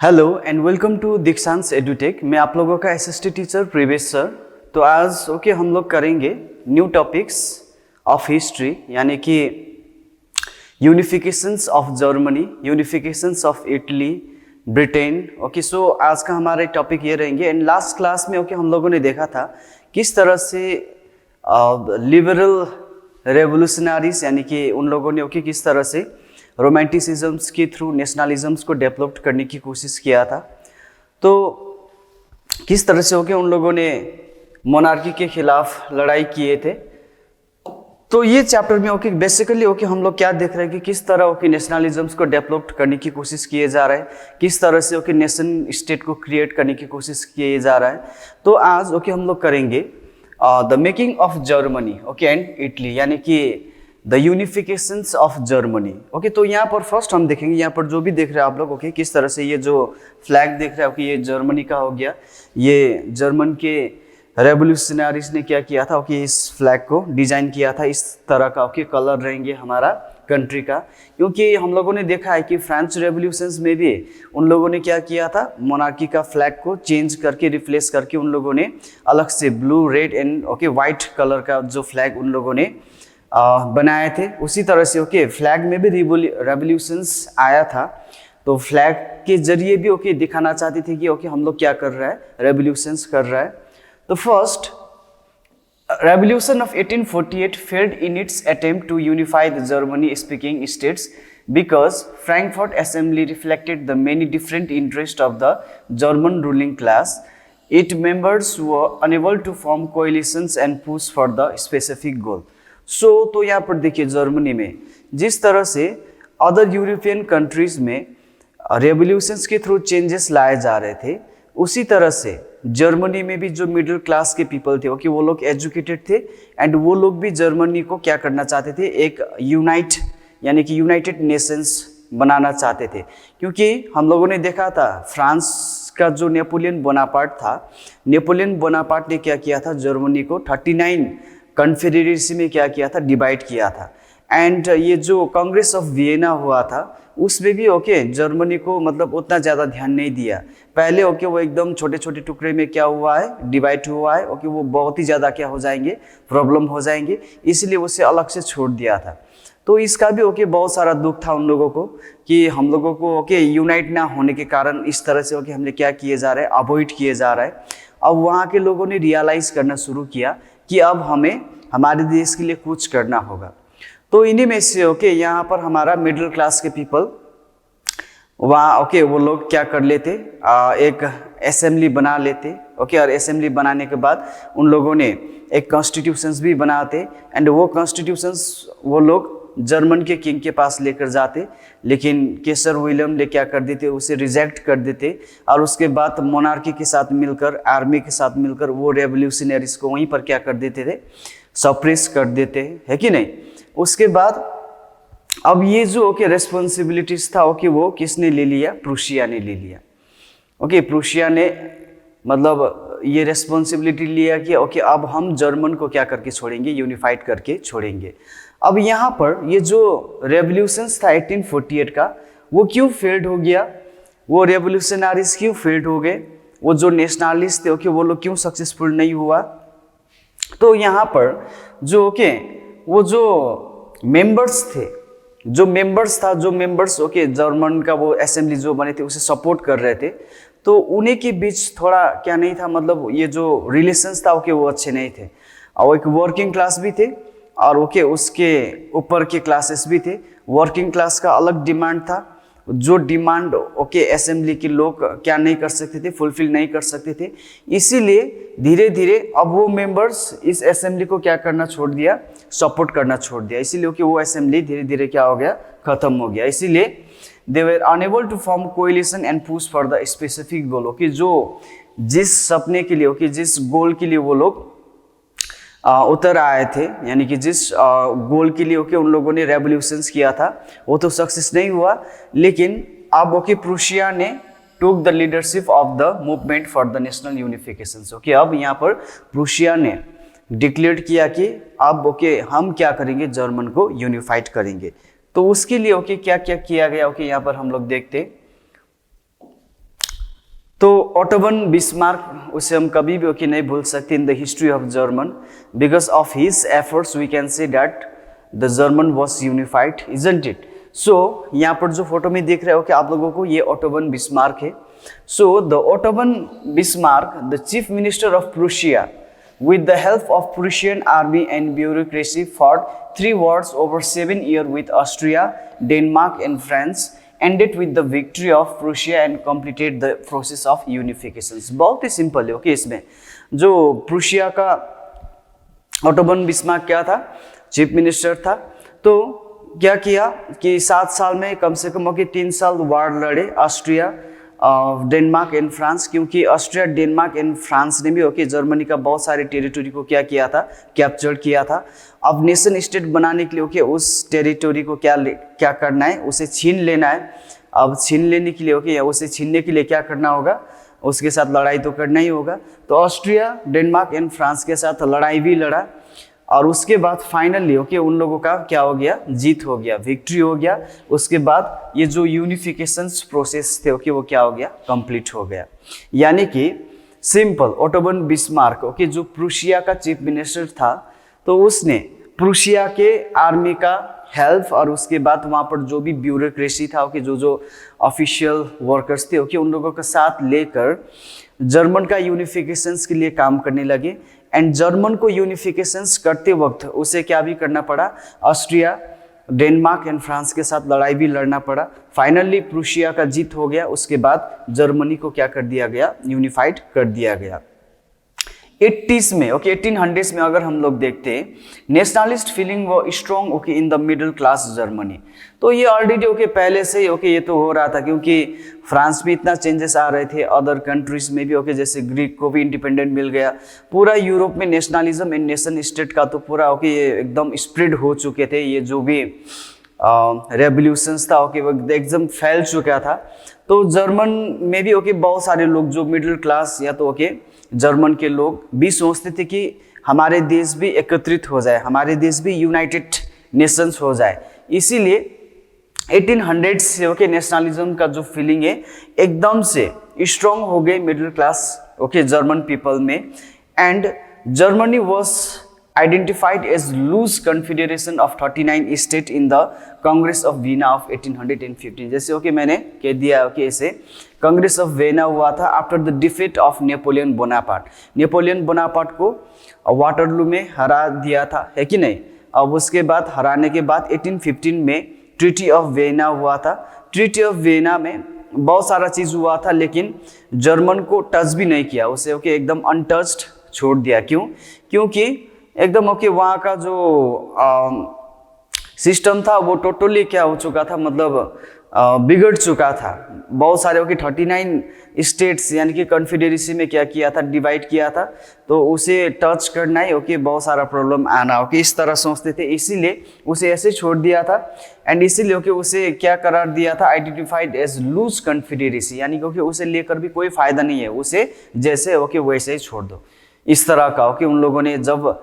Hello and welcome to दीक्षांत edutech. मैं आप लोगों का एसएसटी टीचर प्रीवियस सर। तो आज हम लोग करेंगे न्यू टॉपिक्स ऑफ हिस्ट्री, यानी कि unifications of Germany, unifications of Italy, Britain. So आज का हमारे टॉपिक ये रहेंगे। एंड लास्ट क्लास में हम लोगों ने देखा था किस तरह से लिबरल रेवोल्यूशनरीज, यानी कि उन लोगों ने किस तरह से रोमांटिसिज्म्स के थ्रू नेशनलिज्म्स को डेवलप करने की कोशिश किया था। तो किस तरह से उन लोगों ने मोनार्की के खिलाफ लड़ाई किए थे। तो ये चैप्टर में बेसिकली हम लोग क्या देख रहे हैं कि किस तरह नेशनलिज्म्स को डेवलप करने की कोशिश किए जा रहा है, किस तरह से नेशन स्टेट को क्रिएट करने की कोशिश किए जा रहा है। तो आज हम लोग करेंगे the making of Germany and Italy, यानी कि द यूनिफिकेशंस ऑफ जर्मनी। तो यहाँ पर फर्स्ट हम देखेंगे, यहाँ पर जो भी देख रहे हैं आप लोग किस तरह से ये जो फ्लैग देख रहे हैं ये जर्मनी का हो गया। ये जर्मन के रेवोल्यूशनरीज ने क्या किया था इस फ्लैग को डिजाइन किया था। इस तरह का कलर रहेंगे हमारा कंट्री का, क्योंकि हम लोगों ने देखा है कि फ्रेंच रेवोल्यूशंस में भी उन लोगों ने क्या किया था, मोनार्की का फ्लैग को चेंज करके रिप्लेस करके उन लोगों ने अलग से blue, red and white colour का जो फ्लैग उन लोगों ने बनाए थे। उसी तरह से फ्लैग में भी रेवोल्यूशंस आया था। तो फ्लैग के जरिए भी दिखाना चाहते थे कि हम लोग क्या कर रहा है, रेवोल्यूशंस कर रहा है। तो first revolution of 1848 failed in its attempt to unify the Germany speaking states because Frankfurt Assembly reflected the many different interests of the German ruling class. Its members were unable to form coalitions and push for the specific goal. तो यहाँ पर देखिए Germany में जिस तरह से other European countries में revolutions के थ्रू चेंजेस लाए जा रहे थे, उसी तरह से जर्मनी में भी जो मिडिल क्लास के पीपल थे वो लोग एजुकेटेड थे एंड वो लोग भी जर्मनी को क्या करना चाहते थे, एक यानी कि यूनाइटेड नेशंस बनाना चाहते थे। क्योंकि हम लोगों ने देखा था फ्रांस का जो नेपोलियन बोनापार्ट था, नेपोलियन बोनापार्ट ने क्या किया था, जर्मनी को 39 कन्फेडरेसी में क्या किया था, डिवाइड किया था। एंड ये जो कांग्रेस ऑफ वियना हुआ था उसमें भी जर्मनी को मतलब उतना ज़्यादा ध्यान नहीं दिया। पहले वो एकदम छोटे छोटे टुकड़े में क्या हुआ है, डिवाइड हुआ है। वो बहुत ही ज़्यादा क्या हो जाएंगे, प्रॉब्लम हो जाएंगे, इसलिए उसे अलग से छोड़ दिया था। तो इसका भी बहुत सारा दुख था उन लोगों को कि हम लोगों को यूनाइट ना होने के कारण इस तरह से हमने क्या किए जा रहा है, अवॉइड किए जा रहा है। अब वहाँ के लोगों ने रियलाइज़ करना शुरू किया कि अब हमें हमारे देश के लिए कुछ करना होगा। तो इन्हीं में से यहाँ पर हमारा मिडिल क्लास के पीपल वहाँ वो लोग क्या कर लेते, एक असेंबली बना लेते। और असेंबली बनाने के बाद उन लोगों ने एक कॉन्स्टिट्यूशंस भी बनाते एंड वो कॉन्स्टिट्यूशंस वो लोग जर्मन के किंग के पास लेकर जाते, लेकिन केसर विलियम ने क्या कर देते, उसे रिजेक्ट कर देते। और उसके बाद मोनार्की के साथ मिलकर, आर्मी के साथ मिलकर वो रेवोल्यूशनरीज को वहीं पर क्या कर देते थे, सप्रेस कर देते है कि नहीं। उसके बाद अब ये जो रेस्पॉन्सिबिलिटीज था वो किसने ले लिया, प्रूशिया ने ले लिया। प्रूशिया ने मतलब ये रेस्पॉन्सिबिलिटी लिया कि अब हम जर्मन को क्या करके छोड़ेंगे, यूनिफाइड करके छोड़ेंगे। अब यहाँ पर ये जो रेवोल्यूशंस था 1848 का, वो क्यों फेल्ड हो गया, वो रेवोल्यूशनरीज क्यों फेल्ड हो गए, वो जो नेशनलिस्ट थे वो लोग क्यों सक्सेसफुल नहीं हुआ। तो यहाँ पर जो वो जो मेंबर्स थे, जो मेंबर्स जर्मन का वो असेंबली जो बने थे उसे सपोर्ट कर रहे थे, तो उन्हीं के बीच थोड़ा क्या नहीं था, मतलब ये जो रिलेशंस था वो अच्छे नहीं थे। और एक वर्किंग क्लास भी थे और उसके ऊपर के क्लासेस भी थे। वर्किंग क्लास का अलग डिमांड था, जो डिमांड असेंबली के लोग क्या नहीं कर सकते थे, फुलफिल नहीं कर सकते थे। इसीलिए धीरे धीरे अब वो मेंबर्स इस असेंबली को क्या करना छोड़ दिया, सपोर्ट करना छोड़ दिया। इसीलिए वो असेंबली धीरे धीरे क्या हो गया, खत्म हो गया। इसीलिए they were enable to form coalition and push for the specific goal. जो जिस सपने के लिए जिस गोल के लिए वो लोग उतर आए थे, यानी कि जिस गोल के लिए उन लोगों ने रेवोल्यूशंस किया था वो तो सक्सेस नहीं हुआ, लेकिन अब प्रूशिया ने took the leadership of the movement for the national unification. अब यहाँ पर प्रूशिया ने डिक्लेयर किया कि अब हम क्या करेंगे, जर्मन को यूनिफाइड करेंगे। तो उसके लिए क्या क्या किया गया यहाँ पर हम लोग देखते। तो ऑटोवन बिस्मार्क, उसे हम कभी भी ओके नहीं भूल सकते in the history of German, because of his efforts we can say that the German was unified, isn't it. So यहाँ पर जो फोटो में देख रहे हो कि आप लोगों को, ये ऑटोवन बिस्मार्क है। So the Otto von Bismarck, the chief minister of Prussia, with the help of Prussian army and bureaucracy, fought 3 wars over 7 years with Austria, Denmark and France, ended with the victory of Prussia and completed the process of unification। बहुत ही simple है okay. इसमें जो Prussia का Otto von Bismarck क्या था, chief minister था, तो क्या किया कि 7 साल में कम से कम ओके 3 साल वार लड़े ऑस्ट्रिया, डेनमार्क एंड फ्रांस, क्योंकि ऑस्ट्रिया, डेनमार्क एंड फ्रांस ने भी ओके जर्मनी का बहुत सारे टेरिटोरी को क्या किया था, कैप्चर किया था। अब नेशन स्टेट बनाने के लिए ओके उस टेरिटोरी को क्या करना है, उसे छीन लेना है। अब छीन लेने के लिए ओके, उसे छीनने के लिए क्या करना होगा, उसके साथ लड़ाई तो करना ही होगा। तो ऑस्ट्रिया, डेनमार्क एंड फ्रांस के साथ लड़ाई भी लड़ा, और उसके बाद फाइनली ओके उन लोगों का क्या हो गया, जीत हो गया, विक्ट्री हो गया। उसके बाद ये जो यूनिफिकेशन प्रोसेस थे ओके वो क्या हो गया, कंप्लीट हो गया। यानी कि सिंपल, ऑटोवन बिस्मार्क ओके जो प्रूशिया का चीफ मिनिस्टर था, तो उसने प्रूशिया के आर्मी का हेल्प, और उसके बाद वहाँ पर जो भी ब्यूरोक्रेसी था ओके, जो ऑफिशियल वर्कर्स थे ओके, उन लोगों का साथ लेकर जर्मन का यूनिफिकेशंस के लिए काम करने लगे। एंड जर्मन को यूनिफिकेशंस करते वक्त उसे क्या भी करना पड़ा, ऑस्ट्रिया, डेनमार्क एंड फ्रांस के साथ लड़ाई भी लड़ना पड़ा। फाइनली प्रूशिया का जीत हो गया। उसके बाद जर्मनी को क्या कर दिया गया, यूनिफाइड कर दिया गया। 80s में ओके 1800s में अगर हम लोग देखते हैं, नेशनलिस्ट फीलिंग वो strong okay in the middle class Germany. तो ये ऑलरेडी ओके पहले से ही ओके ये तो हो रहा था, क्योंकि फ्रांस में इतना चेंजेस आ रहे थे, अदर कंट्रीज में भी ओके, जैसे ग्रीक को भी इंडिपेंडेंट मिल गया। पूरा यूरोप में नेशनलिज्म एंड नेशन स्टेट का तो पूरा ओके ये एकदम स्प्रेड हो चुके थे। ये जो भी रेवोल्यूशंस था ओके वो एकदम फैल चुका था। तो जर्मन में भी ओके बहुत सारे लोग जो मिडिल क्लास या तो ओके जर्मन के लोग भी सोचते थे कि हमारे देश भी एकत्रित हो जाए, हमारे देश भी यूनाइटेड नेशंस हो जाए। इसीलिए 1800 से ओके नेशनलिज्म का जो फीलिंग है एकदम से स्ट्रॉन्ग हो गई middle class okay German people में। And Germany was identified as loose confederation of 39 state in the Congress of Vienna of 1815। जैसे ओके मैंने कह दिया ओके इसे कांग्रेस ऑफ वेना हुआ था after the defeat of Napoleon Bonaparte. Napoleon Bonaparte को Waterloo में हरा दिया था, है कि नहीं। अब उसके बाद हराने के बाद 1815 में ट्रीटी ऑफ वेना हुआ था। ट्रीटी ऑफ वेना में बहुत सारा चीज़ हुआ था, लेकिन जर्मन को टच भी नहीं किया, उसे ओके एकदम अनटच्ड छोड़ दिया। क्यों? क्योंकि एकदम ओके वहाँ का जो सिस्टम था वो टोटली क्या हो चुका था, मतलब बिगड़ चुका था। बहुत सारे ओके 39 स्टेट्स यानी कि कॉन्फेडरेसी में क्या किया था, डिवाइड किया था, तो उसे टच करना ही ओके बहुत सारा प्रॉब्लम आना ओके इस तरह सोचते थे, इसीलिए उसे ऐसे छोड़ दिया था। एंड इसीलिए ओके उसे क्या करार दिया था, आइडेंटिफाइड एज लूज कॉन्फेडरेसी, यानी कि उसे लेकर भी कोई फायदा नहीं है, उसे जैसे ओके वैसे ही छोड़ दो, इस तरह का ओके उन लोगों ने जब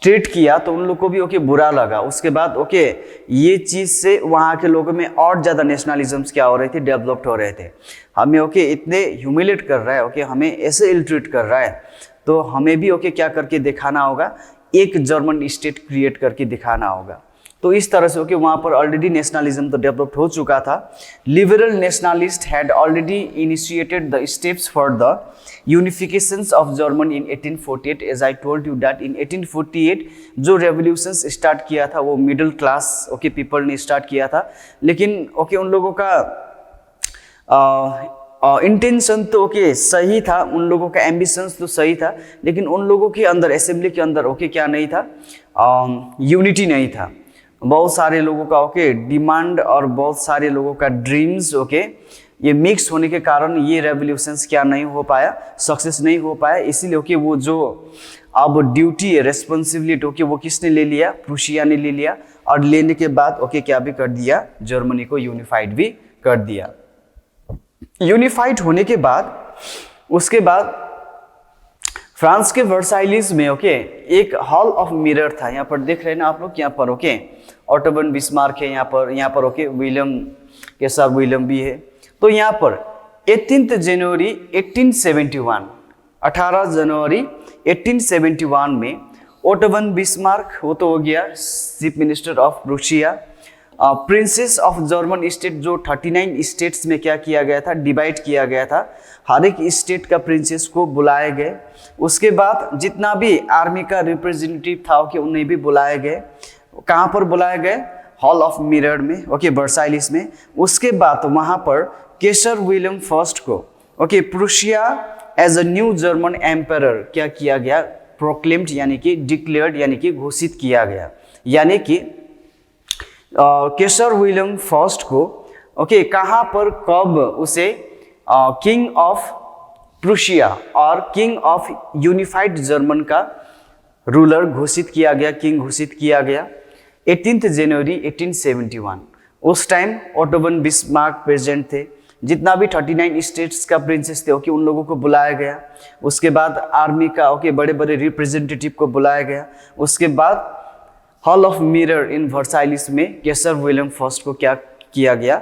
ट्रीट किया तो उन लोग को भी ओके बुरा लगा। उसके बाद ओके ये चीज़ से वहाँ के लोगों में और ज़्यादा नेशनलिज्म्स क्या हो रहे थे, डेवलप्ड हो रहे थे। हमें ओके इतने ह्यूमिलेट कर रहा है ओके, हमें ऐसे इल ट्रीट कर रहा है, तो हमें भी ओके क्या करके दिखाना होगा, एक जर्मन स्टेट क्रिएट करके दिखाना होगा। तो इस तरह से ओके वहाँ पर ऑलरेडी नेशनलिज्म तो डेवलप हो चुका था। Liberal nationalist had already initiated the steps for the unifications of Germany in 1848। As I told you that in 1848 जो रेवोल्यूशंस स्टार्ट किया था वो मिडिल क्लास ओके पीपल ने स्टार्ट किया था, लेकिन ओके उन लोगों का इंटेंशन तो ओके सही था, उन लोगों का एम्बिशंस तो सही था, लेकिन उन लोगों के अंदर असेंबली के अंदर ओके क्या नहीं था, यूनिटी नहीं था। बहुत सारे लोगों का ओके डिमांड और बहुत सारे लोगों का ड्रीम्स ओके ये मिक्स होने के कारण ये रेवोल्यूशंस क्या नहीं हो पाया, सक्सेस नहीं हो पाया। इसीलिए ओके वो जो अब ड्यूटी है, रेस्पॉन्सिबिलिटी ओके वो किसने ले लिया, प्रूशिया ने ले लिया, और लेने के बाद ओके क्या भी कर दिया, जर्मनी को यूनिफाइड भी कर दिया। यूनिफाइड होने के बाद उसके बाद फ्रांस के वर्साइलिस में ओके एक हॉल ऑफ मिरर था। यहाँ पर देख रहे हैं ना आप लोग, यहाँ पर ओके ऑटोवन बिस्मार्क है, यहाँ पर ओके विलियम के साथ विलियम भी है। तो यहाँ पर 18 जनवरी 1871, 18 जनवरी 1871 में ओटो वन बिस्मार्क, वो तो हो गया chief minister of Russia. Princess of German state, जो 39 स्टेट्स में क्या किया गया था, डिवाइड किया गया था, हर एक स्टेट का प्रिंसेस को बुलाए गए। उसके बाद जितना भी आर्मी का रिप्रेजेंटेटिव था कि उन्हें भी बुलाए गए। कहाँ पर बुलाए गए? हॉल ऑफ मिरर में, ओके, वर्साइलिस में। उसके बाद वहाँ पर केसर विलियम फर्स्ट को, okay, Prussia as a new German emperor क्या किया गया? प्रोक्लेम्ड यानी कि डिक्लेयर्ड यानी कि घोषित किया गया। यानी कि केसर विलियम फर्स्ट को, ओके, कहाँ पर कब उसे किंग ऑफ प्रूशिया और किंग ऑफ यूनिफाइड जर्मन का रूलर घोषित किया गया, किंग घोषित किया गया 18 जनवरी 1871। उस time auto von Bismarck present थे। जितना भी 39 स्टेट्स का प्रिंसेस थे, ओके, उन लोगों को बुलाया गया। उसके बाद आर्मी का, ओके, बड़े बड़े रिप्रेजेंटेटिव को बुलाया गया। उसके बाद hall of mirror in Versailles में केसर विलियम फर्स्ट को क्या किया गया?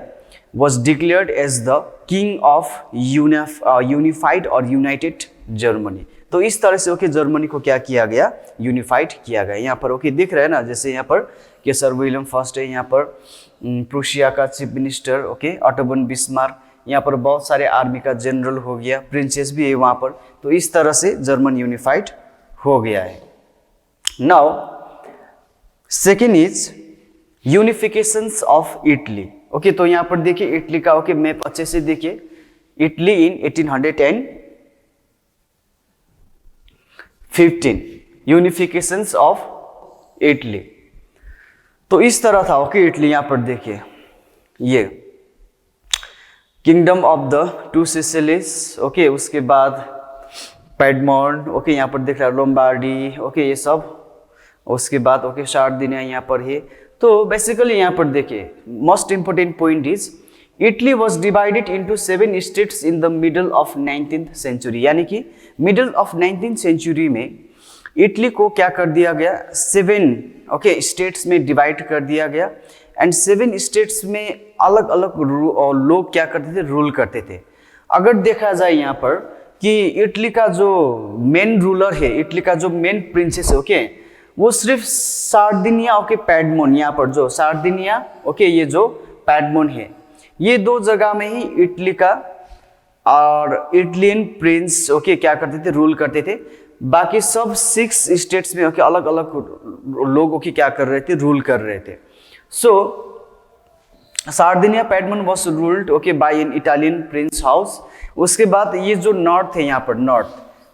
Was declared as the king of unified और यूनाइटेड जर्मनी। तो इस तरह से, ओके, जर्मनी को क्या किया गया? यूनिफाइड किया गया। यहाँ पर, ओके, दिख रहा है ना, जैसे यहाँ पर केसर विलियम फर्स्ट है, यहाँ पर प्रूशिया का chief minister, okay, auto von Bismarck, यहाँ पर बहुत सारे आर्मी का जनरल हो गया, प्रिंसेस भी है वहाँ पर। तो इस तरह से जर्मन यूनिफाइड हो गया है। Now second is unifications of Italy. Okay, तो यहाँ पर देखिए इटली का, ओके, मैप अच्छे से देखिए। Italy in 1815, unifications of Italy. तो इस तरह था, ओके, इटली। यहाँ पर देखिए ये kingdom of the two Sicilies, okay, उसके बाद पैडमोंट, ओके, यहाँ पर देख रहा है लोम्बार्डी, ओके, ये सब। उसके बाद, ओके, सार्डिनिया यहाँ पर है। तो बेसिकली यहाँ पर देखिए most important point is Italy was divided into 7 states in the middle of 19th century. यानी कि मिडल ऑफ 19th सेंचुरी में इटली को क्या कर दिया गया? 7, ओके, स्टेट्स में डिवाइड कर दिया गया। एंड 7 स्टेट्स में अलग अलग लोग क्या करते थे? रूल करते थे। अगर देखा जाए यहाँ पर कि इटली का जो मेन रूलर है, इटली का जो मेन प्रिंसेस है, ओके, वो सिर्फ सार्डिनिया, ओके, पैडमोन, यहाँ पर जो सार्डिनिया, ओके, ये जो पैडमोन है, ये 2 जगह में ही इटली का और इटलियन प्रिंस, ओके, क्या करते थे? रूल करते थे। बाकी सब 6 स्टेट्स में, ओके, अलग अलग लोग, ओके, क्या कर रहे थे? रूल कर रहे थे। So Sardinia Piedmont was ruled, okay, by an Italian prince house. उसके बाद ये जो नॉर्थ है, यहाँ पर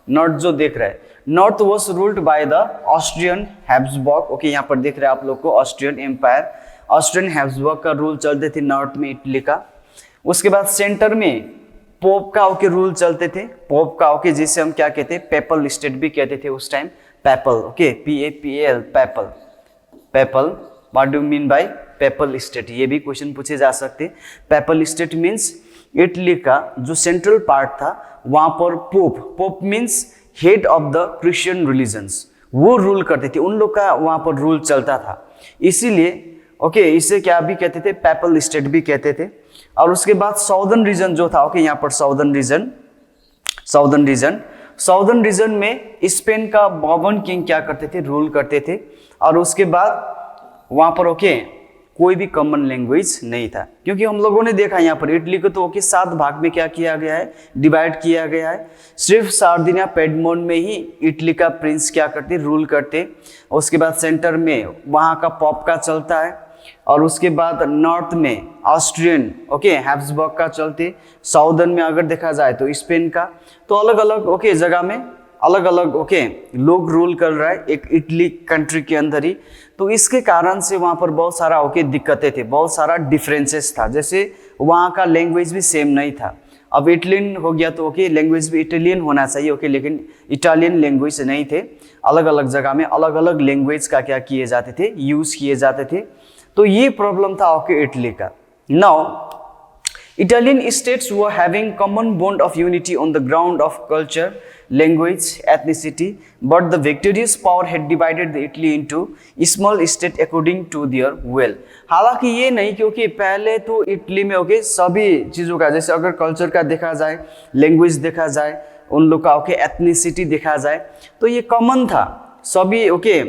नॉर्थ जो देख रहा है, north was ruled by the Austrian Habsburg, okay, यहाँ पर देख रहे हैं आप लोग को ऑस्ट्रियन एम्पायर, ऑस्ट्रियन हैब्सबर्ग का रूल चलते थे नॉर्थ में इटली का। उसके बाद सेंटर में पोप का, ओके, रूल चलते थे, पोप का, ओके, जिसे हम क्या कहते हैं? पेपल स्टेट भी कहते थे उस time, PayPal, okay, PAPL, PayPal. What do mean by PayPal state? ये भी क्वेश्चन पूछे जा सकते। पेपल स्टेट मीन्स इटली का जो सेंट्रल पार्ट था वहां पर pope means head of the Christian religions, वो रूल करते थे, उन लोग का वहां पर रूल चलता था। इसीलिए, ओके, इसे क्या भी कहते थे? पेपल स्टेट भी कहते थे। और उसके बाद साउदर्न रीजन जो था, ओके, यहाँ पर साउदर्न रीजन में स्पेन का बॉर्बन किंग क्या करते थे? रूल करते थे। और उसके बाद वहां पर, ओके, कोई भी कॉमन लैंग्वेज नहीं था, क्योंकि हम लोगों ने देखा यहाँ पर इटली को तो, ओके, 7 भाग में क्या किया गया है? डिवाइड किया गया है। सिर्फ सार्डिनिया पैडमोन में ही इटली का प्रिंस क्या करते? रूल करते। उसके बाद सेंटर में वहाँ का पॉप का चलता है। और उसके बाद नॉर्थ में ऑस्ट्रियन, ओके, हैब्सबर्ग का चलते। साउदर्न में अगर देखा जाए तो स्पेन का। तो अलग अलग, ओके, जगह में अलग अलग, ओके, लोग रूल कर रहा है एक इटली कंट्री के अंदर ही। तो इसके कारण से वहाँ पर बहुत सारा, ओके, दिक्कतें थे, बहुत सारा डिफरेंसेस था। जैसे वहाँ का लैंग्वेज भी सेम नहीं था। अब इटलियन हो गया तो, ओके, लैंग्वेज भी इटालियन होना चाहिए, ओके, लेकिन इटालियन लैंग्वेज नहीं थे। अलग अलग जगह में अलग अलग लैंग्वेज का क्या किए जाते थे? यूज किए जाते थे। तो ये प्रॉब्लम था, ओके, इटली का। Now Italian states were having common bond of unity on the ground of culture, language, ethnicity, but the victorious power had divided the Italy into small state according to their will. हालांकि ये नहीं, क्योंकि पहले तो Italy में okay सभी चीज़ों का, जैसे अगर कल्चर का देखा जाए, लैंग्वेज देखा जाए, उन लोग का ओके एथनिसिटी देखा जाए, तो ये कॉमन था, सभी ओके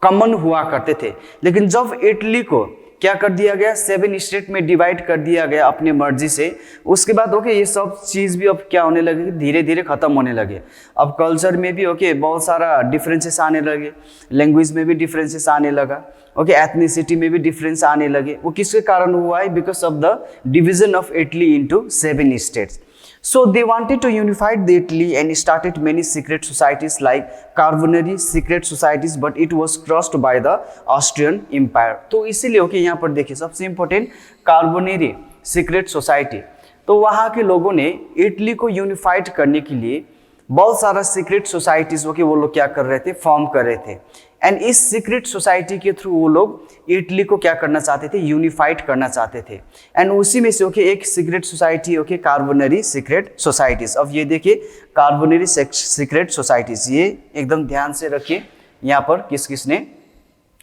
कॉमन हुआ करते थे। लेकिन जब इटली को क्या कर दिया गया, 7 स्टेट में डिवाइड कर दिया गया अपने मर्जी से, उसके बाद ओके ये सब चीज़ भी अब क्या होने लगे, धीरे धीरे खत्म होने लगे। अब कल्चर में भी ओके बहुत सारा डिफरेंसेस आने लगे, लैंग्वेज में भी डिफरेंसेस आने लगा, ओके एथनिसिटी में भी डिफरेंस आने लगे। वो किसके कारण हुआ है, because of the division of Italy into 7 states. So they wanted to unify the Italy and started many secret societies like Carbonari secret societies, but it was crushed by the Austrian Empire. तो इसीलिए okay यहाँ पर देखिए सबसे important Carbonari secret society, तो वहाँ के लोगों ने इटली को यूनिफाइड करने के लिए बहुत सारा सीक्रेट सोसाइटीज ओके वो लोग क्या कर रहे थे, फॉर्म कर रहे थे। एंड इस सीक्रेट सोसाइटी के थ्रू वो लोग इटली को क्या करना चाहते थे, यूनिफाइड करना चाहते थे। एंड उसी में से ओके एक secret society okay Carbonari secret societies. अब ये देखिए कार्बोनरी सीक्रेट सोसाइटीज, ये एकदम ध्यान से रखिए, यहाँ पर किस किस ने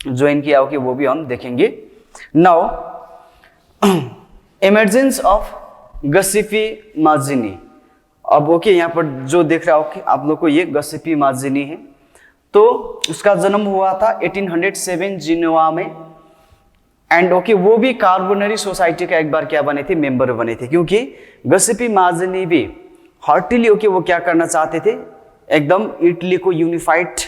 ज्वाइन किया ओके वो भी हम देखेंगे। Now emergence of Giuseppe Mazzini. अब ओके यहाँ पर जो देख रहा हो आप लोग को, ये गसिफी माजिनी है, तो उसका जन्म हुआ था 1807 जिनेवा में। एंड ओके वो भी कार्बोनरी सोसाइटी का एक बार क्या बने थे, मेंबर बने थे, क्योंकि गसिफी माजिनी भी हार्टिली ओके वो क्या करना चाहते थे, एकदम इटली को यूनिफाइड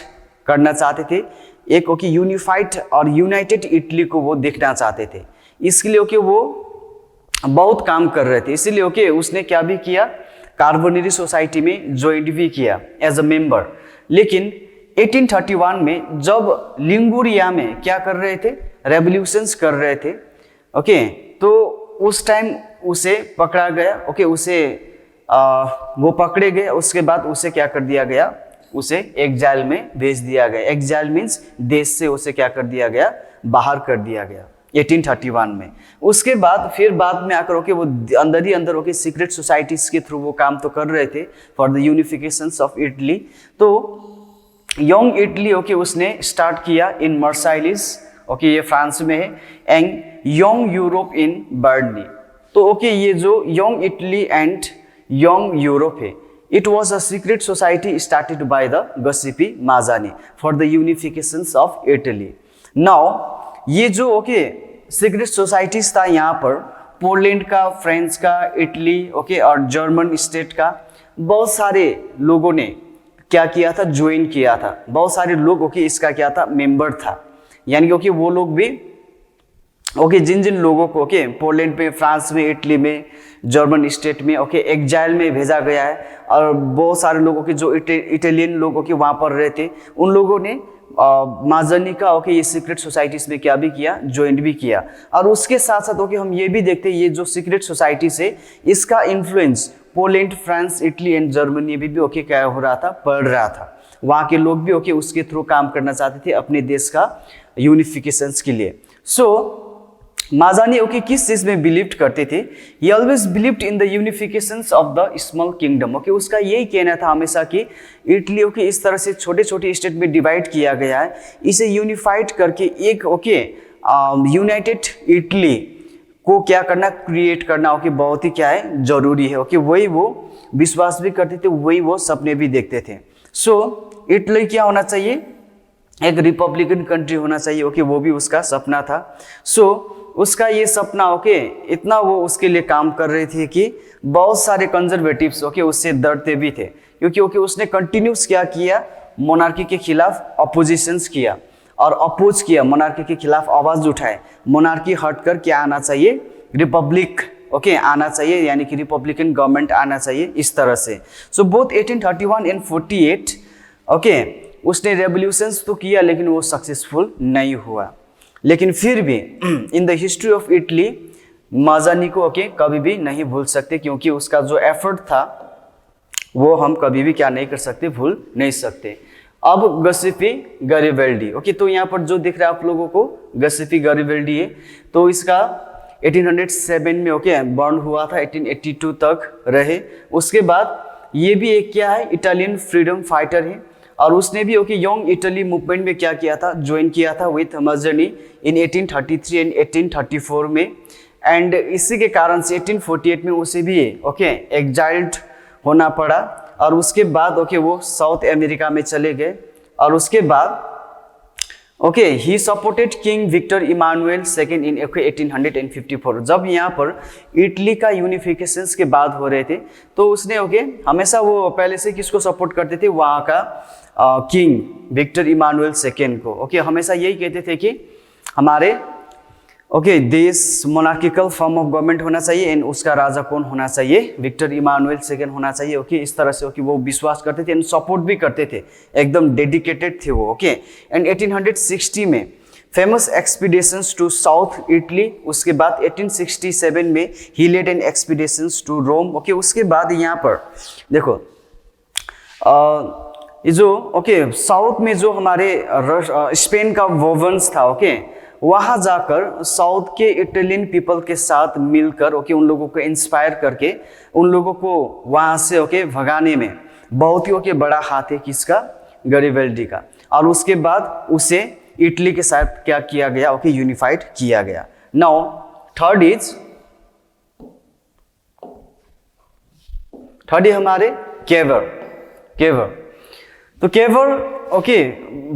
करना चाहते थे, एक ओके यूनिफाइड और यूनाइटेड इटली को वो देखना चाहते थे। इसके लिए ओके वो बहुत काम कर रहे थे, इसीलिए ओके उसने क्या भी किया, कार्बोनरी सोसाइटी में ज्वाइन भी किया एज अ मेंबर। लेकिन 1831 में जब लिंगुरिया में क्या कर रहे थे, रेवोल्यूशंस कर रहे थे ओके, तो उस टाइम उसे पकड़ा गया ओके, उसे वो पकड़े गए, उसके बाद उसे क्या कर दिया गया, उसे एग्जाइल में भेज दिया गया। एग्जाइल मीन्स देश से उसे क्या कर दिया गया, बाहर कर दिया गया 1831 में। उसके बाद फिर बाद में आकर ओके वो अंदर ही अंदर ओके सीक्रेट सोसाइटीज के थ्रू वो काम तो कर रहे थे for the unifications of Italy. तो यंग इटली ओके उसने स्टार्ट किया इन मर्साइलिस ओके, ये फ्रांस में है, and young Europe in Berne. तो ओके ये जो young Italy and young Europe है, it was a secret society started by the Giuseppe Mazzini for the unifications of Italy. Now ये जो okay secret societies था यहाँ पर पोलैंड का, फ्रांस का, इटली ओके और जर्मन स्टेट का बहुत सारे लोगों ने क्या किया था, ज्वाइन किया था। बहुत सारे लोग ओके इसका क्या था, मेंबर था। यानी कि ओके वो लोग भी ओके जिन जिन लोगों को ओके पोलैंड में, फ्रांस में, इटली में, जर्मन स्टेट में ओके एग्जाइल में भेजा गया है, और बहुत सारे लोगों के जो इटालियन लोगों के वहाँ पर रहते, उन लोगों ने माजनी का ओके ये सीक्रेट सोसाइटीज में क्या भी किया, ज्वाइन भी किया। और उसके साथ साथ ओके हम ये भी देखते हैं ये जो सीक्रेट सोसाइटीज है इसका influence Poland, France, Italy and Germany भी ओके क्या हो रहा था, पढ़ रहा था। वहाँ के लोग भी ओके उसके थ्रू काम करना चाहते थे अपने देश का यूनिफिकेशंस के लिए। सो माजानी ओके किस चीज में बिलीव करते थे, he always believed in the unifications of the small kingdom okay. उसका यही कहना था हमेशा कि इटली ओके इस तरह से छोटे छोटे स्टेट में डिवाइड किया गया है, इसे यूनिफाइड करके एक ओके यूनाइटेड इटली को क्या करना, क्रिएट करना ओके बहुत ही क्या है, जरूरी है ओके। वही वो विश्वास भी करते थे, वही वो सपने भी देखते थे। सो इटली क्या होना चाहिए, एक रिपब्लिकन कंट्री होना चाहिए ओके, वो भी उसका सपना था। सो उसका ये सपना ओके इतना वो उसके लिए काम कर रहे थे कि बहुत सारे कंजर्वेटिव्स ओके उससे डरते भी थे, क्योंकि ओके उसने कंटिन्यूस क्या किया, मोनार्की के खिलाफ अपोजिशंस किया और अपोज किया, मोनार्की के खिलाफ आवाज उठाए। मोनार्की हटकर क्या आना चाहिए, रिपब्लिक ओके आना चाहिए, यानी कि रिपब्लिकन गवर्नमेंट आना चाहिए, इस तरह से। सो बोथ 1831 एंड 48 ओके उसने रेवोल्यूशंस तो किया लेकिन वो सक्सेसफुल नहीं हुआ। लेकिन फिर भी in the history of Italy Mazzini को ओके कभी भी नहीं भूल सकते, क्योंकि उसका जो एफर्ट था वो हम कभी भी क्या नहीं कर सकते, भूल नहीं सकते। अब गसिफी गैरिबाल्डी ओके, तो यहाँ पर जो दिख रहा है आप लोगों को गसिफी गैरिबाल्डी है, तो इसका 1807 में ओके बर्न हुआ था, 1882 तक रहे। उसके बाद ये भी एक क्या है, इटालियन फ्रीडम फाइटर है, और उसने भी ओके यंग इटली मूवमेंट में क्या किया था, ज्वाइन किया था विथ मजनी इन 1833 एंड 1834 में। एंड इसी के कारण से 1848 में उसे भी ओके एग्जाइल्ड होना पड़ा, और उसके बाद ओके वो साउथ अमेरिका में चले गए। और उसके बाद okay he supported king Victor Emmanuel second in 1854। जब यहाँ पर इटली का यूनिफिकेशन के बाद हो रहे थे तो उसने ओके हमेशा वो पहले से किसको सपोर्ट करते थे, वहाँ का किंग विक्टर इमानुएल सेकेंड को। ओके हमेशा यही कहते थे कि हमारे ओके देश मोनार्किकल फॉर्म ऑफ गवर्नमेंट होना चाहिए एंड उसका राजा कौन होना चाहिए, विक्टर इमानुएल सेकेंड होना चाहिए। ओके इस तरह से ओके वो विश्वास करते थे एंड सपोर्ट भी करते थे, एकदम डेडिकेटेड थे वो। ओके एंड 1860 में famous expeditions to south Italy, उसके बाद 1867 में ही led an expeditions to Rome. Okay उसके बाद यहाँ पर देखो ये जो ओके साउथ में जो हमारे स्पेन का वोवेंस था, ओके वहाँ जाकर साउथ के इटालियन पीपल के साथ मिलकर ओके उन लोगों को इंस्पायर करके उन लोगों को वहाँ से ओके भगाने में बहुत ही ओके बड़ा हाथ है किसका, गैरिबल्डी का। और उसके बाद उसे इटली के साथ क्या किया गया, ओके यूनिफाइड किया गया। नाउ थर्ड है हमारे केवर। तो केवर ओके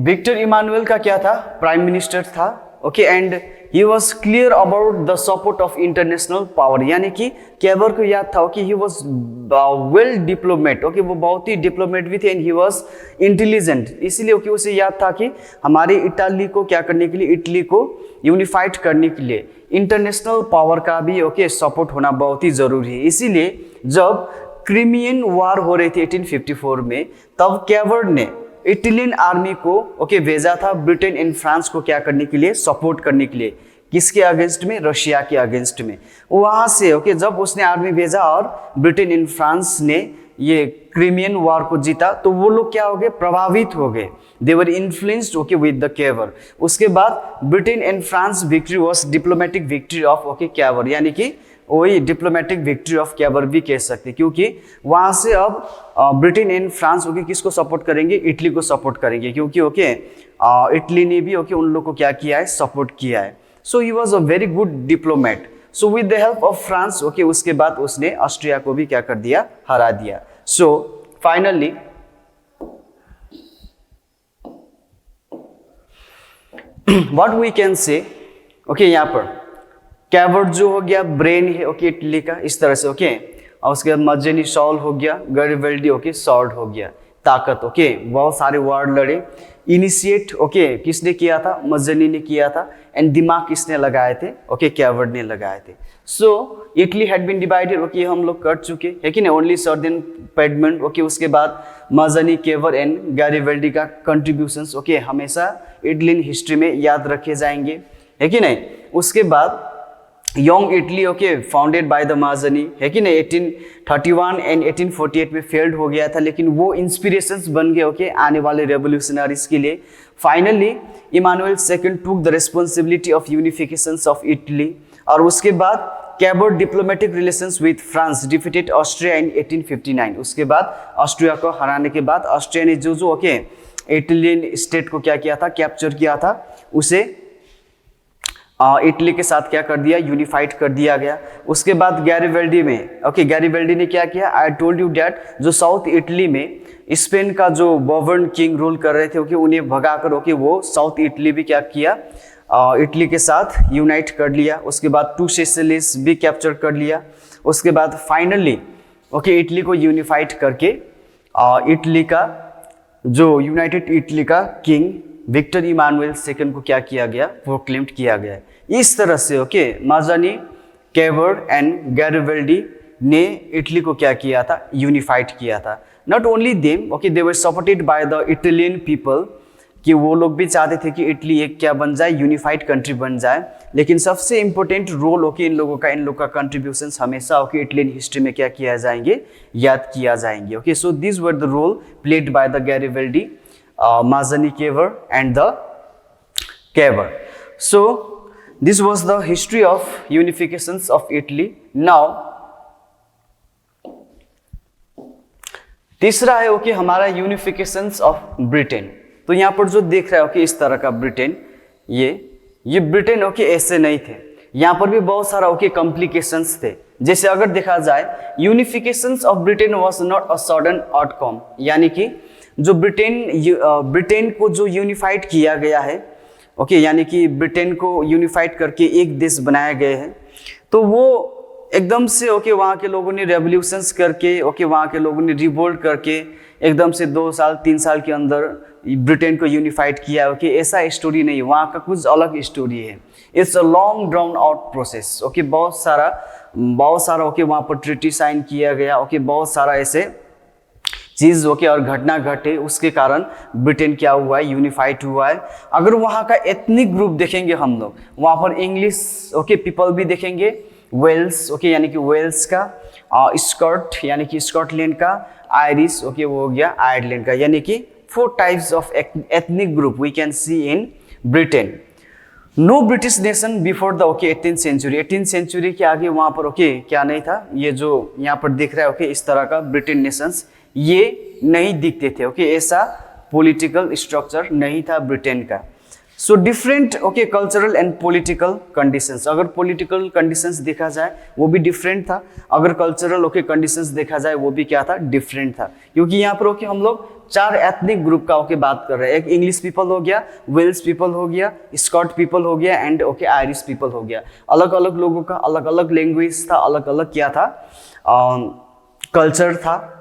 विक्टर इमानुएल का क्या था, प्राइम मिनिस्टर था। Okay and he was clear about the support of international power, यानी कि केवर को याद था कि he was well diplomat. Okay वो बहुत ही डिप्लोमेट भी थे एंड ही वॉज इंटेलिजेंट, इसीलिए ओके उसे याद था कि हमारे इटाली को क्या करने के लिए, इटली को यूनिफाइड करने के लिए इंटरनेशनल पावर का भी ओके सपोर्ट होना बहुत ही जरूरी है। इसीलिए जब क्रीमियन वार हो रही थी 1854 में, तब केवर ने इटालियन आर्मी को ओके भेजा था ब्रिटेन एंड फ्रांस को क्या करने के लिए, सपोर्ट करने के लिए। किसके अगेंस्ट में, रशिया के अगेंस्ट में। वहां से ओके जब उसने आर्मी भेजा और ब्रिटेन एंड फ्रांस ने ये क्रीमियन वार को जीता, तो वो लोग क्या हो गए, प्रभावित हो गए। They were influenced okay with the Cavour. उसके बाद Britain and France victory was diplomatic victory of okay Cavour, यानी कि वही डिप्लोमेटिक विक्ट्री ऑफ केवर भी कह सकते, क्योंकि वहां से अब ब्रिटेन एंड फ्रांस ओके किसको सपोर्ट करेंगे, इटली को सपोर्ट करेंगे, क्योंकि ओके इटली ने भी ओके उन लोग को क्या किया है, सपोर्ट किया है। So he was a very good diplomat. So with the help of France okay उसके बाद उसने ऑस्ट्रिया को भी क्या कर दिया, हरा दिया। So finally what we can say okay यहाँ पर केवर जो हो गया ब्रेन है ओके इटली का, इस तरह से ओके। और उसके बाद मजनी सॉल हो गया, गैरिबल्डी ओके सॉर्ड हो गया, ताकत ओके बहुत सारे वार्ड लड़े। इनिशिएट ओके किसने किया था, मजनी ने किया था। एंड दिमाग किसने लगाए थे, ओके केवर ने लगाए थे। So Italy had been divided okay हम लोग कर चुके हैं कि नहीं, ओनली सर्देन पेडमेंट ओके। उसके बाद मजनी, केवर एंड गैरिबल्डी का कंट्रीब्यूशंस ओके हमेशा इटलियन हिस्ट्री में याद रखे जाएंगे, है कि नहीं। उसके बाद young Italy okay founded by the Mazzini, है कि नहीं, 1831 एंड 1848 में फेल्ड हो गया था, लेकिन वो इंस्पिरेशंस बन गए ओके आने वाले रेवोल्यूशनरीज के लिए। Finally Emmanuel second took the responsibility of unifications of Italy. और उसके बाद Cavour diplomatic relations with France defeated Austria in 1859। उसके बाद ऑस्ट्रिया को हराने के बाद ऑस्ट्रिया ने जो ओके इटालियन स्टेट को क्या किया था, कैप्चर किया था, उसे इटली के साथ क्या कर दिया, यूनिफाइड कर दिया गया। उसके बाद गैरिबल्डी में ओके गैरिबल्डी ने क्या किया, आई टोल्ड यू डैट जो साउथ इटली में स्पेन का जो बर्बन किंग रूल कर रहे थे ओके उन्हें भगाकर ओके वो साउथ इटली भी क्या किया, इटली के साथ यूनाइट कर लिया। उसके बाद 2 सिसिलीज भी कैप्चर कर लिया। उसके बाद फाइनली ओके इटली को यूनिफाइड करके इटली का जो यूनाइटेड इटली का किंग विक्टर इमानुएल सेकंड को क्या किया गया, प्रोक्लेम्ड किया गया। इस तरह से ओके मजनी, केवर एंड गैरिबल्डी ने इटली को क्या किया था, यूनिफाइड किया था। Not only them okay they were supported by the Italian people, कि वो लोग भी चाहते थे कि इटली एक क्या बन जाए, यूनिफाइड कंट्री बन जाए। लेकिन सबसे इंपॉर्टेंट रोल ओके इन लोगों का कंट्रीब्यूशन हमेशा ओके इटलियन हिस्ट्री में क्या किया जाएंगे, याद किया जाएंगे। Okay so this were the role played by the Garibaldi, Mazani Kever and the Kever. So this was the history of unifications of Italy. Now तीसरा है ओके हमारा यूनिफिकेशंस ऑफ ब्रिटेन। तो यहाँ पर जो देख रहा है ओके इस तरह का ब्रिटेन, ये ब्रिटेन ओके ऐसे नहीं थे, यहाँ पर भी बहुत सारा ओके कॉम्प्लिकेशंस थे। जैसे अगर देखा जाए unifications of Britain was not a sudden outcome, यानी कि जो ब्रिटेन को जो यूनिफाइड किया गया है ओके, यानी कि ब्रिटेन को यूनिफाइड करके एक देश बनाया गया है, तो वो एकदम से ओके वहाँ के लोगों ने रेवोल्यूशंस करके ओके वहाँ के लोगों ने रिवोल्ट करके एकदम से 2 साल 3 साल के अंदर ब्रिटेन को यूनिफाइड किया ओके, ऐसा स्टोरी नहीं, वहाँ का कुछ अलग स्टोरी है। It's a long drown out process okay, बहुत सारा ओके वहाँ पर ट्रीटी साइन किया गया ओके, बहुत सारा ऐसे चीज ओके और घटना घटे, उसके कारण ब्रिटेन क्या हुआ है, यूनिफाइड हुआ है। अगर वहाँ का एथनिक ग्रुप देखेंगे हम लोग, वहाँ पर इंग्लिश ओके पीपल भी देखेंगे, वेल्स ओके यानी कि वेल्स का, स्कॉट यानी कि स्कॉटलैंड का, आयरिश ओके वो हो गया आयरलैंड का, यानी कि 4 types of ethnic group we can see in Britain. No British nation before the okay 18th century, 18th century के आगे वहाँ पर ओके क्या नहीं था, ये जो यहाँ पर दिख रहा है ओके इस तरह का ब्रिटेन नेशंस ये नहीं दिखते थे ओके, ऐसा पॉलिटिकल स्ट्रक्चर नहीं था ब्रिटेन का। So different okay cultural and political conditions, अगर पॉलिटिकल कंडीशंस देखा जाए वो भी डिफरेंट था, अगर कल्चरल ओके कंडीशंस देखा जाए वो भी क्या था, डिफरेंट था। क्योंकि यहाँ पर ओके हम लोग 4 एथनिक ग्रुप का ओके बात कर रहे हैं, एक इंग्लिश पीपल हो गया, वेल्स पीपल हो गया, स्कॉट पीपल हो गया एंड ओके आयरिश पीपल हो गया। अलग अलग लोगों का अलग अलग लैंग्वेज था, अलग अलग क्या था कल्चर था।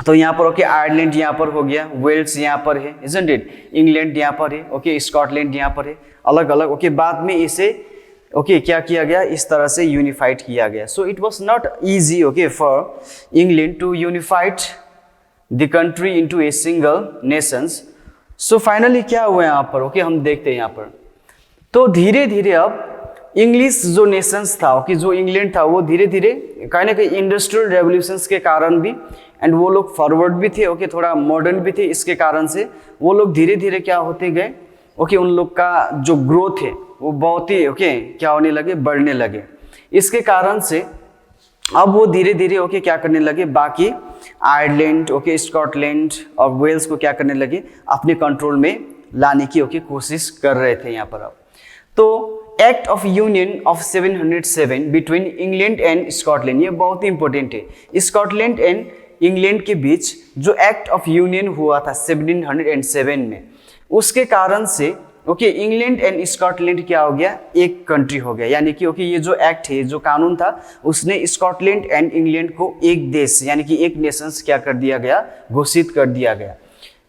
तो यहाँ पर ओके आयरलैंड यहाँ पर हो गया, वेल्स यहाँ पर है, इजंट इट, इंग्लैंड यहाँ पर है ओके, स्कॉटलैंड यहाँ पर है, अलग अलग ओके। बाद में इसे ओके क्या किया गया, इस तरह से यूनिफाइड किया गया। So it was not easy okay for England to unified the country into a single nations. So finally क्या हुआ यहाँ पर ओके हम देखते हैं यहाँ पर, तो धीरे धीरे अब इंग्लिश जो नेशंस था ओके, जो इंग्लैंड था वो धीरे धीरे कहीं ना कहीं इंडस्ट्रियल रेवोल्यूशंस के कारण भी, एंड वो लोग फॉरवर्ड भी थे ओके, थोड़ा मॉडर्न भी थे, इसके कारण से वो लोग धीरे धीरे क्या होते गए ओके, उन लोग का जो ग्रोथ है वो बहुत ही ओके क्या होने लगे, बढ़ने लगे। इसके कारण से अब वो धीरे धीरे ओके क्या करने लगे, बाकी आयरलैंड ओके स्कॉटलैंड और वेल्स को क्या करने लगे, अपने कंट्रोल में लाने की ओके कोशिश कर रहे थे यहाँ पर। अब तो act of union of 707 between England and Scotland, ये बहुत ही इंपॉर्टेंट है। स्कॉटलैंड एंड इंग्लैंड के बीच जो एक्ट ऑफ यूनियन हुआ था 1707 में, उसके कारण से ओके इंग्लैंड एंड स्कॉटलैंड क्या हो गया, एक कंट्री हो गया। यानी कि ओके ये जो एक्ट है, जो कानून था, उसने स्कॉटलैंड एंड इंग्लैंड को एक देश यानी कि एक नेशंस क्या कर दिया गया, घोषित कर दिया गया।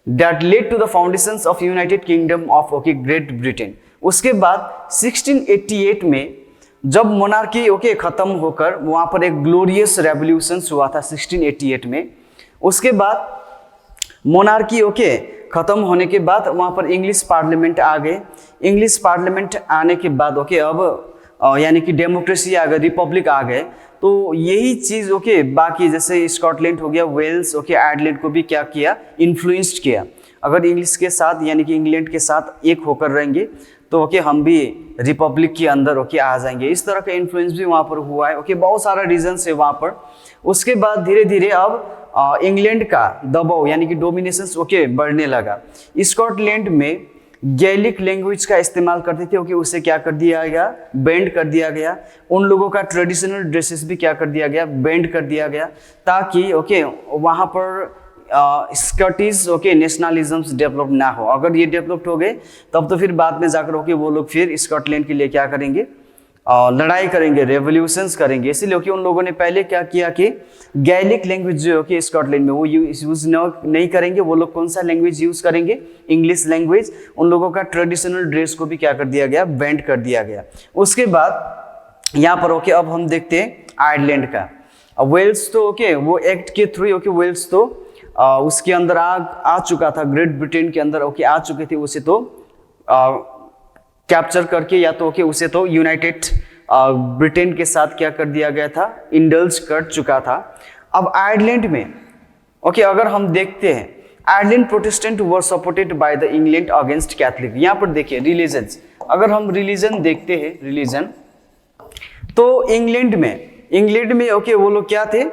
That led to the foundations of United Kingdom of okay Great Britain. उसके बाद 1688 में जब मोनार्की ओके खत्म होकर वहाँ पर एक ग्लोरियस रेवोल्यूशन हुआ था 1688 में, उसके बाद मोनार्की ओके खत्म होने के बाद वहाँ पर इंग्लिश पार्लियामेंट आ गए। इंग्लिश पार्लियामेंट आने के बाद ओके अब यानी कि डेमोक्रेसी आ गई, रिपब्लिक आ गए। तो यही चीज़ ओके बाकी जैसे स्कॉटलैंड हो गया, वेल्स ओके आयरलैंड को भी क्या किया, इन्फ्लुएंस्ड किया। अगर इंग्लिश के साथ यानी कि इंग्लैंड के साथ एक होकर रहेंगे तो ओके हम भी रिपब्लिक के अंदर ओके आ जाएंगे। इस तरह का इन्फ्लुएंस भी वहाँ पर हुआ है ओके, बहुत सारा रीजन्स है वहाँ पर। उसके बाद धीरे धीरे अब इंग्लैंड का दबाव यानी कि डोमिनेशंस ओके बढ़ने लगा। स्कॉटलैंड में गैलिक लैंग्वेज का इस्तेमाल करते थे ओके, उसे क्या कर दिया गया, बैंड कर दिया गया। उन लोगों का ट्रेडिशनल ड्रेसेस भी क्या कर दिया गया, बैंड कर दिया गया, ताकि ओके वहाँ पर स्कॉटिश ओके नेशनलिज्म्स डेवलप ना हो। अगर ये डेवलप्ड हो गए तब तो फिर बाद में जाकर ओके वो लोग फिर स्कॉटलैंड के लिए क्या करेंगे, लड़ाई करेंगे, रेवोल्यूशंस करेंगे। इसीलिए ओके उन लोगों ने पहले क्या किया कि गैलिक लैंग्वेज जो ओके स्कॉटलैंड में वो यूज नहीं करेंगे। वो लोग कौन सा लैंग्वेज यूज करेंगे, इंग्लिश लैंग्वेज। उन लोगों का ट्रेडिशनल ड्रेस को भी क्या कर दिया गया, बैंड कर दिया गया। उसके बाद यहाँ पर ओके अब हम देखते हैं आयरलैंड का। वेल्स तो ओके वो एक्ट के थ्रू ओके वेल्स तो उसके अंदर आ चुका था, ग्रेट ब्रिटेन के अंदर ओके आ चुके थे। उसे तो कैप्चर करके या तो ओके उसे तो यूनाइटेड ब्रिटेन के साथ क्या कर दिया गया था, इंडल्ज कर चुका था। अब आयरलैंड में ओके अगर हम देखते हैं, Ireland Protestant were supported by the England against Catholic. यहाँ पर देखिए रिलीजन्स, अगर हम रिलीजन देखते हैं, रिलीजन, तो इंग्लैंड में ओके वो लोग क्या थे,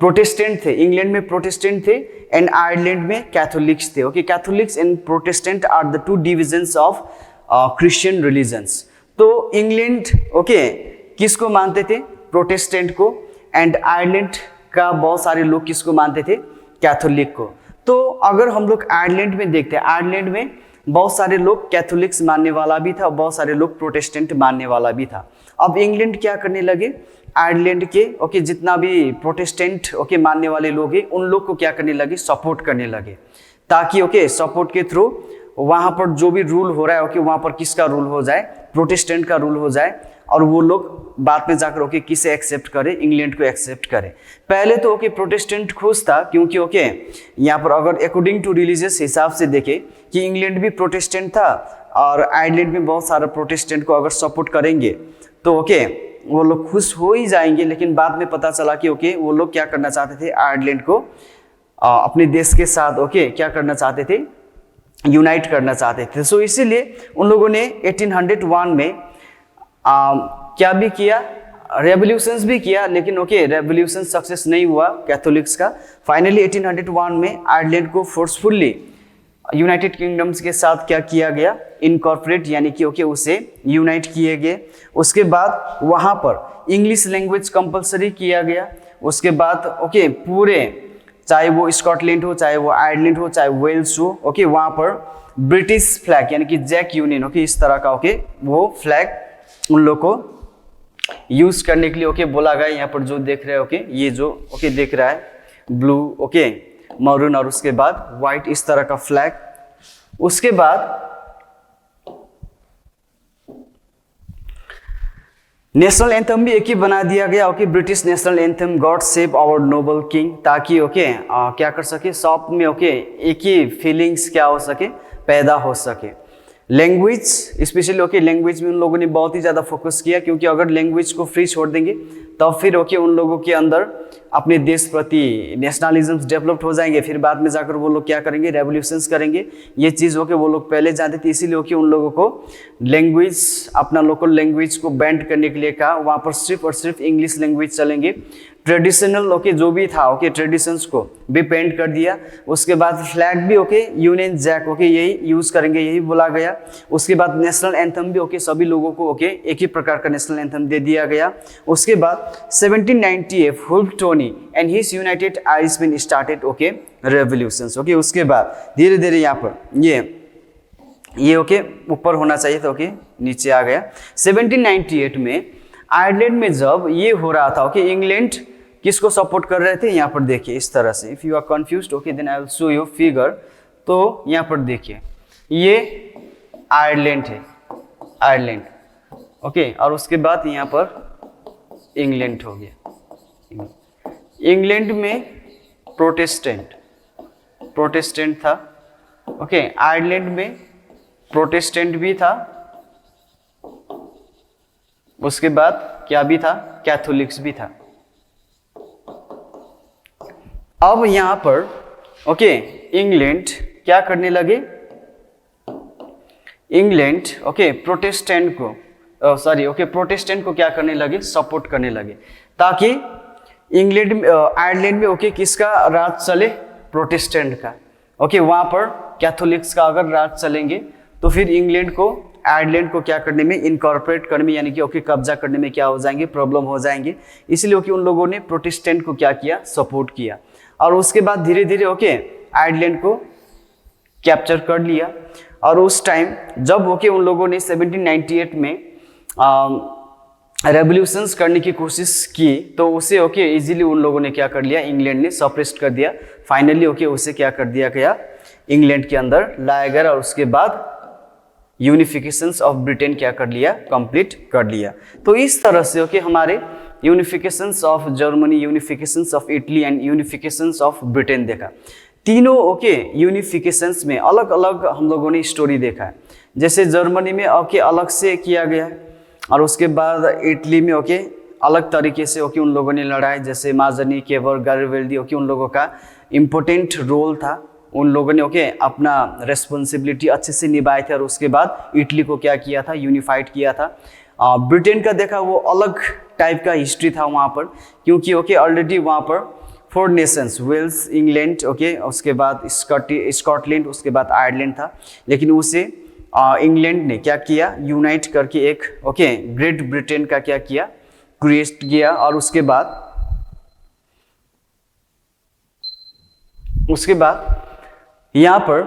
प्रोटेस्टेंट थे। इंग्लैंड में प्रोटेस्टेंट थे एंड आयरलैंड में कैथोलिक्स थे। Okay, Catholics and Protestant are the two divisions of Christian religions. तो इंग्लैंड ओके किसको मानते थे, प्रोटेस्टेंट को, एंड आयरलैंड का बहुत सारे लोग किसको मानते थे, कैथोलिक को। तो अगर हम लोग आयरलैंड में देखते हैं, आयरलैंड में बहुत सारे लोग कैथोलिक्स मानने वाला भी था और बहुत सारे लोग प्रोटेस्टेंट मानने वाला भी था। अब इंग्लैंड क्या करने लगे, आयरलैंड के ओके जितना भी प्रोटेस्टेंट ओके मानने वाले लोग हैं उन लोग को क्या करने लगे, सपोर्ट करने लगे, ताकि ओके सपोर्ट के थ्रू वहाँ पर जो भी रूल हो रहा है ओके वहाँ पर किसका रूल हो जाए, प्रोटेस्टेंट का रूल हो जाए, और वो लोग बाद में जाकर ओके किसे एक्सेप्ट करे, इंग्लैंड को एक्सेप्ट करे। पहले तो ओके प्रोटेस्टेंट खुश था, क्योंकि ओके यहाँ पर अगर अकॉर्डिंग टू रिलीजियस हिसाब से देखे कि इंग्लैंड भी प्रोटेस्टेंट था और आयरलैंड में बहुत सारा प्रोटेस्टेंट को अगर सपोर्ट करेंगे तो ओके वो लोग खुश हो ही जाएंगे। लेकिन बाद में पता चला कि ओके वो लोग क्या करना चाहते थे, आयरलैंड को अपने देश के साथ ओके क्या करना चाहते थे, यूनाइट करना चाहते थे। सो इसीलिए उन लोगों ने 1801 में क्या भी किया, रेवोल्यूशंस भी किया, लेकिन ओके रेवोल्यूशन सक्सेस नहीं हुआ कैथोलिक्स का। फाइनली 1801 में आयरलैंड को फोर्सफुली यूनाइटेड किंगडम्स के साथ क्या किया गया, इनकॉर्पोरेट यानी कि ओके उसे यूनाइट किए गए। उसके बाद वहाँ पर इंग्लिश लैंग्वेज कंपलसरी किया गया। उसके बाद ओके पूरे, चाहे वो स्कॉटलैंड हो, चाहे वो आयरलैंड हो, चाहे वेल्स हो, ओके वहाँ पर ब्रिटिश फ्लैग यानी कि जैक यूनियन ओके इस तरह का ओके वो फ्लैग उन लोग को यूज करने के लिए ओके बोला गया। यहाँ पर जो देख रहे हैं ओके ये जो ओके देख रहा है ब्लू ओके मरून और उसके बाद व्हाइट इस तरह का फ्लैग। उसके बाद नेशनल एंथम भी एक ही बना दिया गया okay, British national anthem God save our noble king, ताकि ओके क्या कर सके, सब में ओके एक ही फीलिंग्स क्या हो सके, पैदा हो सके। लैंग्वेज स्पेशली ओके लैंग्वेज में उन लोगों ने बहुत ही ज़्यादा फोकस किया, क्योंकि अगर लैंग्वेज को फ्री छोड़ देंगे तब फिर ओके उन लोगों के अंदर अपने देश प्रति नेशनलिज्म डेवलप्ड हो जाएंगे। फिर बाद में जाकर वो लोग क्या करेंगे, रेवोल्यूशंस करेंगे। ये चीज़ ओके वो लोग पहले जानते थे, इसीलिए ओके उन लोगों को लैंग्वेज, अपना लोकल लैंग्वेज को बैंड करने के लिए कहा। वहाँ पर सिर्फ और सिर्फ इंग्लिश लैंग्वेज चलेंगे। ट्रेडिशनल ओके जो भी था ओके ट्रेडिशंस को भी पेंट कर दिया। उसके बाद फ्लैग भी ओके यूनियन जैक ओके यही यूज करेंगे, यही बोला गया। उसके बाद नेशनल एंथम भी ओके सभी लोगों को ओके एक ही प्रकार का नेशनल एंथम दे दिया गया। उसके बाद 1798 Wolfe Tone and his United Irishmen started okay revolutions okay. उसके बाद धीरे धीरे यहाँ पर ये ओके ऊपर होना चाहिए था ओके नीचे आ गया। 1798 में आयरलैंड में जब ये हो रहा था ओके इंग्लैंड किसको सपोर्ट कर रहे थे, यहाँ पर देखिए इस तरह से। If you are confused okay then I will show you figure. तो यहाँ पर देखिए ये आयरलैंड है, आयरलैंड ओके, और उसके बाद यहाँ पर इंग्लैंड हो गया। इंग्लैंड में प्रोटेस्टेंट था ओके, आयरलैंड में प्रोटेस्टेंट भी था, उसके बाद क्या भी था, कैथोलिक्स भी था। अब यहां पर ओके इंग्लैंड क्या करने लगे, इंग्लैंड ओके प्रोटेस्टेंट को क्या करने लगे, सपोर्ट करने लगे, ताकि इंग्लैंड आयरलैंड में ओके किसका राज चले, प्रोटेस्टेंट का ओके। वहां पर कैथोलिक्स का अगर राज चलेंगे तो फिर इंग्लैंड को आयरलैंड को क्या करने में, इनकॉर्पोरेट करने में यानी कि ओके कब्जा करने में क्या हो जाएंगे, प्रॉब्लम हो जाएंगे। इसलिए ओके उन लोगों ने प्रोटेस्टेंट को क्या किया, सपोर्ट किया। और उसके बाद धीरे धीरे ओके आयरलैंड को कैप्चर कर लिया। और उस टाइम जब ओके उन लोगों ने 1798 में रेवोल्यूशंस करने की कोशिश की तो उसे ओके इजीली उन लोगों ने क्या कर लिया, इंग्लैंड ने सप्रेस कर दिया। फाइनली ओके उसे क्या कर दिया गया, इंग्लैंड के अंदर लाया गया। और उसके बाद यूनिफिकेशंस ऑफ ब्रिटेन क्या कर लिया, कंप्लीट कर लिया। तो इस तरह से ओके हमारे unifications of Germany, unifications of Italy and unifications of Britain देखा। तीनों ओके यूनिफिकेशंस में अलग अलग हम लोगों ने स्टोरी देखा है। जैसे जर्मनी में ओके अलग से किया गया है, और उसके बाद इटली में ओके अलग तरीके से ओके उन लोगों ने लड़ा है। जैसे माजनी, केवर, गारिबल्दी ओके उन लोगों का इम्पोर्टेंट रोल था उन लोगों ने ओके अपना रेस्पॉन्सिबिलिटी अच्छे से निभाए थे और उसके बाद इटली को क्या किया था, यूनिफाइड किया था। ब्रिटेन का देखा वो अलग टाइप का हिस्ट्री था वहाँ पर, क्योंकि ओके ऑलरेडी वहाँ पर 4 नेशंस, वेल्स, इंग्लैंड, ओके उसके बाद स्कॉटलैंड, उसके बाद आयरलैंड था, लेकिन उसे इंग्लैंड ने क्या किया, यूनाइट करके एक ओके ग्रेट ब्रिटेन का क्या किया, क्रिएट किया। और उसके बाद यहाँ पर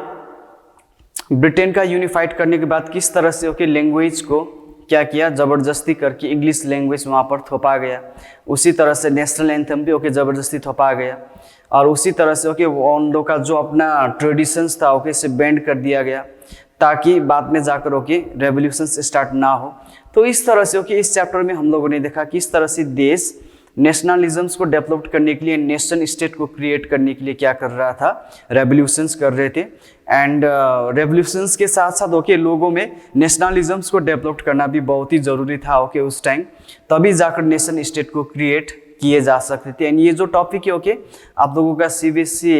ब्रिटेन का यूनिफाइड करने के बाद किस तरह से ओके लैंग्वेज को क्या किया, ज़बरदस्ती करके इंग्लिश लैंग्वेज वहाँ पर थोपा गया। उसी तरह से नेशनल एंथम भी ओके ज़बरदस्ती थोपा गया, और उसी तरह से ओके उन लोग का जो अपना ट्रेडिशंस था ओके से बैंड कर दिया गया, ताकि बाद में जाकर ओके रेवोल्यूशंस स्टार्ट ना हो। तो इस तरह से ओके इस चैप्टर में हम लोगों ने देखा किस तरह से देश नेशनलिज्म्स को डेवलप करने के लिए, नेशन स्टेट को क्रिएट करने के लिए क्या कर रहा था, रेवोल्यूशंस कर रहे थे। एंड रेवोल्यूशंस के साथ साथ ओके लोगों में नेशनलिज्म्स को डेवलप करना भी बहुत ही ज़रूरी था ओके उस टाइम, तभी जाकर नेशन स्टेट को क्रिएट किए जा सकते थे। एंड ये जो टॉपिक है ओके आप लोगों का CBSE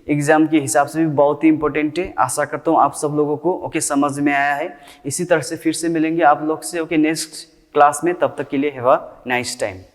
एग्जाम के हिसाब से भी बहुत ही इंपॉर्टेंट है। आशा करता हूँ आप सब लोगों को ओके समझ में आया है। इसी तरह से फिर से मिलेंगे आप लोग से ओके नेक्स्ट क्लास में, तब तक के लिए हैव अ नाइस टाइम।